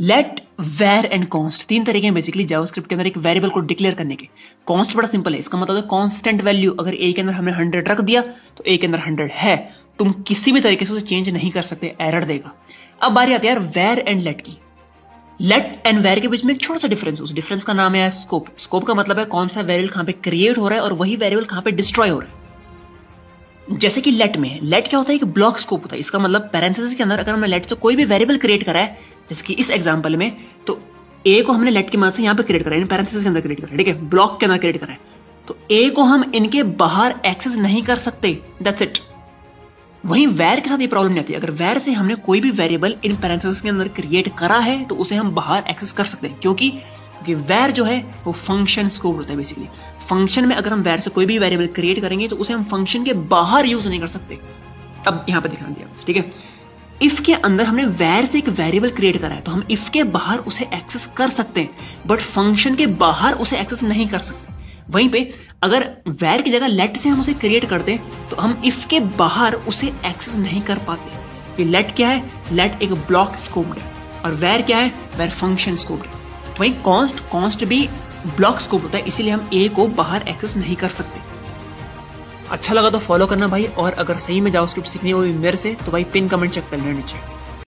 Late, where and const, तीन तरीके हैं बेसिकली जावास्क्रिप्ट के अंदर एक वेरिएबल को डिक्लेयर करने के। कॉन्स्ट बड़ा सिंपल है, इसका मतलब है कांस्टेंट वैल्यू। अगर ए के अंदर हमने 100 रख दिया तो ए के अंदर 100 है, तुम किसी भी तरीके से उसे चेंज नहीं कर सकते, एरर देगा। अब बारी आती है यार वेर एंड लेट की। लेट एंड वेर के बीच में एक छोटा सा डिफरेंस, उस डिफरेंस का नाम है स्कोप। स्कोप का मतलब है कौन सा वेरिएबल कहां पे क्रिएट हो रहा है और वही वेरिएबल कहां पे डिस्ट्रॉय हो रहा है। जैसे कि लेट में है, लेट क्या होता है, एक ब्लॉक स्कोप होता है। इसका मतलब पैरेंथेसिस के अंदर अगर हमने लेट से कोई भी वेरिएबल क्रिएट करा है, जैसे कि इस एग्जांपल में, तो ए को हमने लेट की मदद से यहां पे क्रिएट करा है, पैरेंथेसिस के अंदर क्रिएट करा है, ठीक है, ब्लॉक के अंदर क्रिएट करा है, तो ए को हम इनके बाहर एक्सेस नहीं कर सकते, दैट्स इट। वहीं वैर के साथ ये प्रॉब्लम नहीं आती। अगर वैर से हमने कोई भी वेरिएबल इन पैरेंथेसिस के अंदर क्रिएट करा है तो उसे हम बाहर एक्सेस कर सकते हैं, क्योंकि वैर जो है वो फंक्शन स्कोप होता है बेसिकली। फंक्शन में अगर हम वैर से कोई भी वेरिएबल क्रिएट करेंगे तो उसे हम फंक्शन के बाहर यूज नहीं कर सकते। अब यहां पर दिखा दिया, ठीक है। इफ के अंदर हमने वैर से एक वेरिएबल क्रिएट करा है तो हम इफ के बाहर उसे एक्सेस कर सकते हैं, बट फंक्शन के बाहर उसे एक्सेस नहीं कर सकते। वहीं पे अगर वैर की जगह लेट से हम उसे क्रिएट करते हैं तो हम इफ के बाहर उसे एक्सेस नहीं कर पाते, क्योंकि लेट क्या है, लेट एक ब्लॉक स्कोप्ड है, और वैर क्या है, वैर फंक्शन स्कोप्ड है। वहीं कॉन्स्ट भी ब्लॉक स्कोप होता है, इसीलिए हम ए को बाहर एक्सेस नहीं कर सकते। अच्छा लगा तो फॉलो करना भाई, और अगर सही में जावास्क्रिप्ट सीखनी हो मेरे से तो भाई पिन कमेंट चेक कर लेना नीचे।